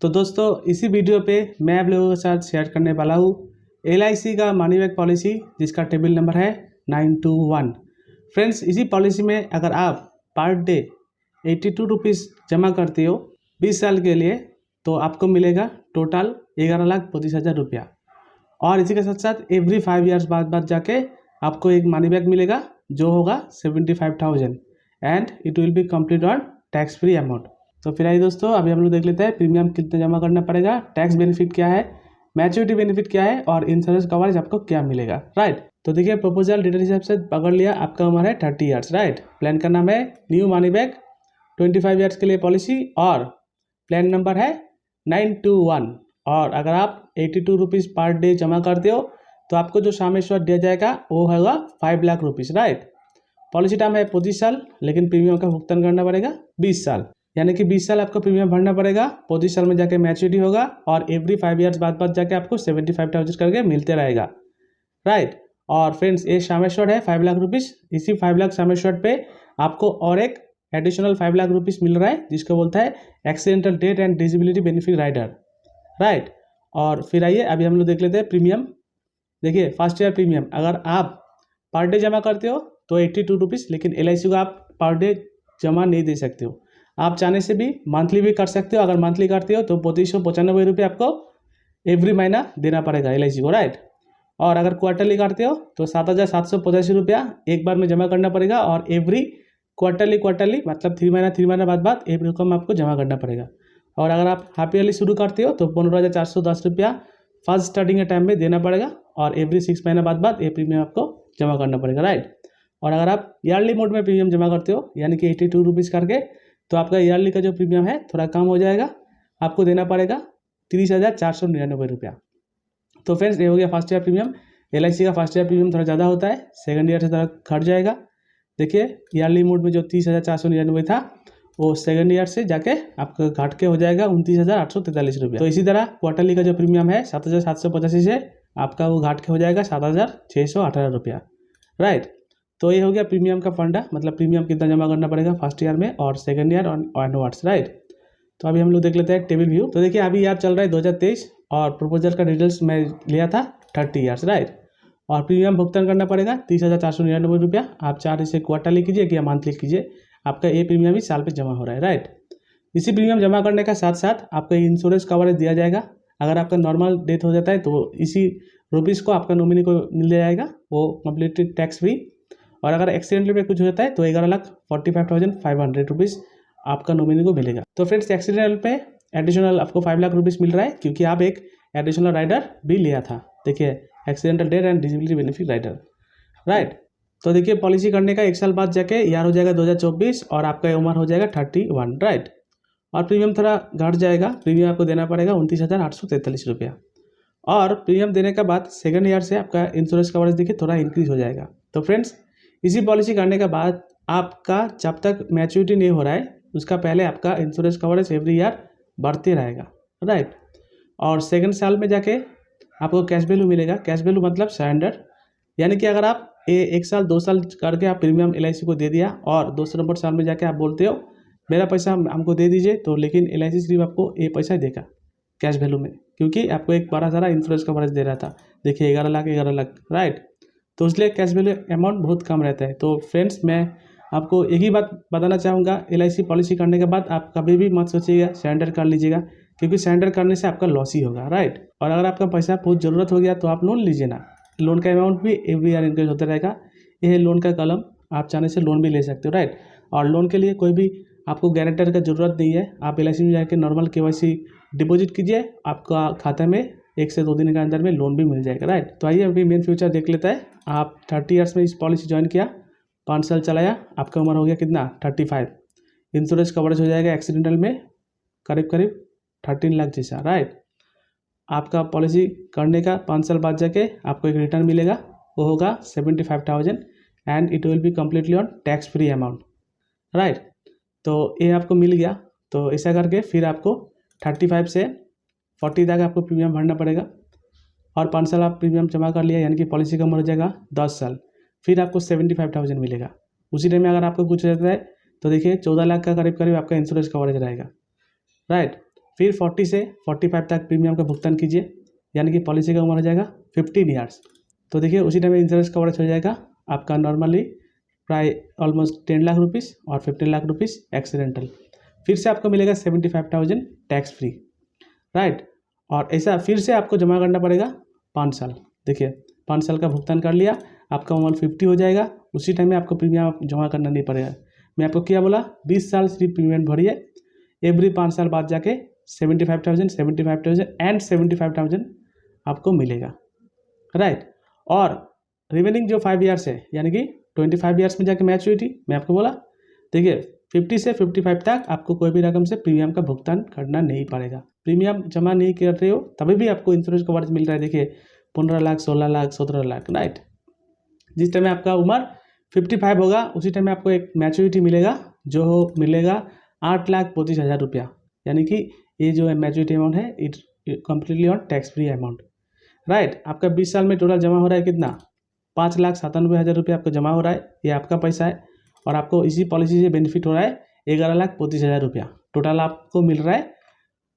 तो दोस्तों इसी वीडियो पे मैं आप लोगों के साथ शेयर करने वाला हूँ LIC का मनी बैक पॉलिसी जिसका टेबल नंबर है 921। फ्रेंड्स, इसी पॉलिसी में अगर आप पर डे 82 रुपीज़ जमा करते हो 20 साल के लिए तो आपको मिलेगा टोटल 11,25,000 रुपया। और इसी के साथ साथ एवरी 5 ईयर्स बाद जाके आपको एक मनी बैक मिलेगा जो होगा 75,000 and it will be complete on tax free amount. तो फिर आइए दोस्तों, अभी हम लोग देख लेते हैं प्रीमियम कितना जमा करना पड़ेगा, टैक्स बेनिफिट क्या है, मैच्योरिटी बेनिफिट क्या है और इंश्योरेंस कवरेज आपको क्या मिलेगा। राइट, तो देखिए प्रपोजल डिटेल हिसाब से पकड़ लिया, आपका उम्र है 30 ईयर्स। राइट, प्लान का नाम है न्यू मनी बैक 25 ईयर्स के लिए पॉलिसी और प्लान नंबर है 921। और अगर आप 82 रुपीज़ पर डे जमा करते हो तो आपको जो सामेश्वर दिया जाएगा वो होगा 5 lakh rupees. Right, policy time है 25 साल, लेकिन प्रीमियम का भुगतान करना पड़ेगा 20 साल, यानी कि 20 साल आपको प्रीमियम भरना पड़ेगा। 25 साल में जाके मैच्योरिटी होगा और एवरी 5 ईयर्स बाद जाके आपको 75,000 करके मिलते रहेगा। राइट, और फ्रेंड्स ये सामेश्वर है 5 लाख रुपीज़। इसी 5 लाख सामेश्वर पे आपको और एक एडिशनल 5 लाख रुपीज़ मिल रहा है जिसको बोलता है accidental death and disability benefit rider. Right, और फिर आइए अभी हम लोग देख लेते हैं प्रीमियम। देखिए फर्स्ट ईयर प्रीमियम अगर आप पर डे जमा करते हो तो 82 रुपीज़, लेकिन LIC को आप पर डे जमा नहीं दे सकते हो। आप चाहने से भी मंथली भी कर सकते हो। अगर मंथली करते हो तो 2595 रुपये आपको एवरी महीना देना पड़ेगा LIC को। राइट, और अगर क्वार्टरली करते हो तो 7,785 रुपया एक बार में जमा करना पड़ेगा और एवरी क्वार्टरली मतलब 3 महीना बाद एक रकम आपको जमा करना पड़ेगा। और अगर आप हाफ ईयरली शुरू करते हो तो 15,410 रुपया फर्स्ट स्टार्टिंग के टाइम में देना पड़ेगा और एवरी 6 महीना बाद ये प्रीमियम आपको जमा करना पड़ेगा। राइट, और अगर आप ईयरली मोड में प्रीमियम जमा करते हो यानी कि 82 रुपीज़ करके तो आपका ईयरली का जो प्रीमियम है थोड़ा कम हो जाएगा, आपको देना पड़ेगा 30,499 रुपया। तो फ्रेंड्स ये हो गया फर्स्ट ईयर प्रीमियम। LIC का फर्स्ट ईयर प्रीमियम थोड़ा ज़्यादा होता है, सेकंड ईयर से थोड़ा घट जाएगा। देखिए ईयरली मोड में जो 30,499 था वो सेकंड ईयर से जाके आपका घट के हो जाएगा 29,843 रुपया। तो इसी तरह क्वार्टरली का जो प्रीमियम है 7,785 से आपका वो घट के हो जाएगा 7,618 रुपया। राइट, तो ये हो गया प्रीमियम का फंडा, मतलब प्रीमियम कितना जमा करना पड़ेगा फर्स्ट ईयर में और सेकंड ईयर ऑनवर्ड्स। राइट, तो अभी हम लोग देख लेते हैं टेबल व्यू। तो देखिए अभी यार चल रहा है 2023 और प्रपोजल का डिटेल्स मैं लिया था 30 ईयर्स। राइट, और प्रीमियम भुगतान करना पड़ेगा 30,499 रुपया। आप चाहे इसे क्वार्टरली कीजिए या मंथली कीजिए, आपका ये प्रीमियम ही साल पे जमा हो रहा है। राइट, इसी प्रीमियम जमा करने का साथ साथ आपका इंश्योरेंस कवरेज दिया जाएगा। अगर आपका नॉर्मल डेथ हो जाता है तो इसी रुपीज़ को आपका नॉमिनी को मिल जाएगा, वो कम्प्लीटली टैक्स फ्री। और अगर एक्सीडेंटली में कुछ होता है तो 11,45,500 रुपीज़ आपका नॉमिनी को मिलेगा। तो फ्रेंड्स एक्सीडेंटल पे एडिशनल आपको 5 लाख रुपीज़ मिल रहा है क्योंकि आप एक एडिशनल राइडर भी लिया था। देखिए accidental death and disability benefit rider. Right, तो देखिए पॉलिसी करने का 1 साल बाद जाके ईयर हो जाएगा 2024 और आपका उम्र हो जाएगा 31। राइट, और प्रीमियम थोड़ा घट जाएगा, प्रीमियम आपको देना पड़ेगा 29,843 रुपया। और प्रीमियम देने के बाद सेकंड ईयर से आपका इंश्योरेंस कवरेज देखिए थोड़ा इंक्रीज हो जाएगा। तो फ्रेंड्स इसी पॉलिसी करने के बाद आपका जब तक मैच्योरिटी नहीं हो रहा है उसका पहले आपका इंश्योरेंस कवरेज एवरी ईयर बढ़ते रहेगा। राइट, और सेकंड साल में जाके आपको कैश वैल्यू मिलेगा। कैश वैल्यू मतलब सरेंडर, यानी कि अगर आप 1 साल 2 साल करके आप प्रीमियम LIC को दे दिया और दूसरे नंबर साल में जाके आप बोलते हो मेरा पैसा हमको दे दीजिए, तो लेकिन LIC सिर्फ आपको ये पैसा देगा कैश वैल्यू में, क्योंकि आपको एक बड़ा सारा इंश्योरेंस कवरेज दे रहा था। देखिए 11 लाख। राइट, तो इसलिए कैश वैल्यू अमाउंट बहुत कम रहता है। तो फ्रेंड्स मैं आपको एक ही बात बताना चाहूँगा, LIC पॉलिसी करने के बाद आप कभी भी मत सोचिएगा सरेंडर कर लीजिएगा, क्योंकि सरेंडर करने से आपका लॉस ही होगा। राइट, और अगर आपका पैसा बहुत ज़रूरत हो गया तो आप लोन लीजिए ना, लोन का अमाउंट भी एवरी ईयर इंक्रीज होता रहेगा। यह है लोन का कलम, आप चाहने से लोन भी ले सकते हो। राइट, और लोन के लिए कोई भी आपको गारंटर का ज़रूरत नहीं है। आप LIC में जाकर नॉर्मल KYC डिपॉजिट कीजिए, आपका खाते में 1 से 2 दिन के अंदर में लोन भी मिल जाएगा। राइट, तो आइए अभी मेन फ्यूचर देख लेता है। आप 30 ईयर्स में इस पॉलिसी ज्वाइन किया, 5 साल चलाया, आपका उम्र हो गया कितना 35। इंश्योरेंस कवरेज हो जाएगा एक्सीडेंटल में करीब 13 लाख जैसा। राइट, आपका पॉलिसी करने का 5 साल बाद जाके आपको एक रिटर्न मिलेगा, वो होगा 75,000 and it will be completely on tax free amount. Right, तो ये आपको मिल गया। तो ऐसा करके फिर आपको 35 से 40 तक आपको प्रीमियम भरना पड़ेगा और 5 साल आप प्रीमियम जमा कर लिया यानी कि पॉलिसी का उम्र हो जाएगा 10 साल, फिर आपको 75,000 मिलेगा। उसी टाइम में अगर आपको कुछ रहता है तो देखिए 14 लाख का करीब आपका इंश्योरेंस कवरेज रहेगा। राइट, फिर 40 से 45 तक प्रीमियम का भुगतान कीजिए, यानी कि पॉलिसी का उम्र हो जाएगा 15 ईयर्स। तो देखिए उसी टाइम इंश्योरेंस कवरेज हो जाएगा आपका नॉर्मली प्राय ऑलमोस्ट 10 लाख रुपीज़ और 15 लाख रुपीज़ एक्सीडेंटल। फिर से आपको मिलेगा 75,000 टैक्स फ्री, राइट। और ऐसा फिर से आपको जमा करना पड़ेगा 5 साल। देखिए 5 साल का भुगतान कर लिया, आपका उम्र 50 हो जाएगा, उसी टाइम में आपको प्रीमियम जमा करना नहीं पड़ेगा। मैं आपको क्या बोला, 20 साल सिर्फ प्रीमियम भरिए, एवरी 5 साल बाद जाके 75,000 एंड 75,000 आपको मिलेगा, राइट। और रिमेनिंग जो 5 ईयर्स है, यानी कि 25 ईयर्स में जाके मैच्योरिटी, मैं आपको बोला देखिए 50 से 55 तक आपको कोई भी रकम से प्रीमियम का भुगतान करना नहीं पड़ेगा। प्रीमियम जमा नहीं कर रहे हो तभी भी आपको इंश्योरेंस कवरेज मिल रहा है। देखिए 15 लाख, 16 लाख, 17 लाख, राइट। जिस टाइम में आपका उम्र 55 होगा उसी टाइम में आपको एक मैच्योरिटी मिलेगा, जो मिलेगा 8,25,000 रुपया, यानी कि ये जो मैच्योरिटी अमाउंट है it completely on tax free amount, right. आपका 20 साल में टोटल जमा हो रहा है कितना, 5,97,000 रुपया आपको जमा हो रहा है, ये आपका पैसा है। और आपको इसी पॉलिसी से बेनिफिट हो रहा है 11,25,000 रुपया टोटल आपको मिल रहा है,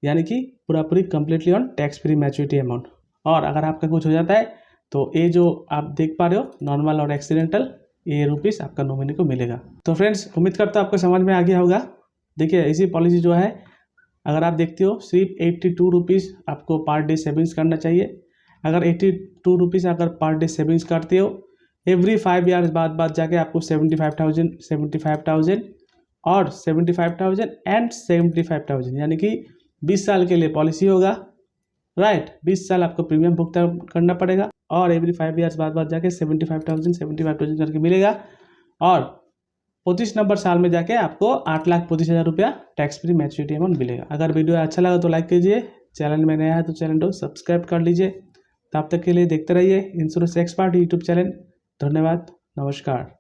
यानी कि पूरी completely on tax free maturity amount. और अगर आपका कुछ हो जाता है तो ये जो आप देख पा रहे हो नॉर्मल और एक्सीडेंटल, ये रुपीज़ आपका नॉमिनी को मिलेगा। तो फ्रेंड्स उम्मीद करता हूँ आपको समझ में आ गया होगा। देखिए इसी पॉलिसी जो है अगर आप देखते हो सिर्फ 82 रुपीज़ आपको पर डे सेविंग्स करना चाहिए। अगर 82 रुपीज़ अगर पर डे सेविंग्स करते हो, एवरी 5 ईयर्स बाद जाके आपको 75,000 और 75,000 एंड 75,000, यानी कि 20 साल के लिए पॉलिसी होगा, राइट। 20 साल आपको प्रीमियम भुगतान करना पड़ेगा और एवरी 5 ईयर्स बाद जाके 75,000 करके मिलेगा। और 25 नंबर साल में जाके आपको 8,25,000 रुपया टैक्स फ्री मैच्योरिटी अमाउंट मिलेगा। अगर वीडियो अच्छा लगा तो लाइक कीजिए, चैनल में नया है तो चैनल को सब्सक्राइब कर लीजिए। तब तक के लिए देखते रहिए इंश्योरेंस एक्सपर्ट यूट्यूब चैनल। धन्यवाद, नमस्कार।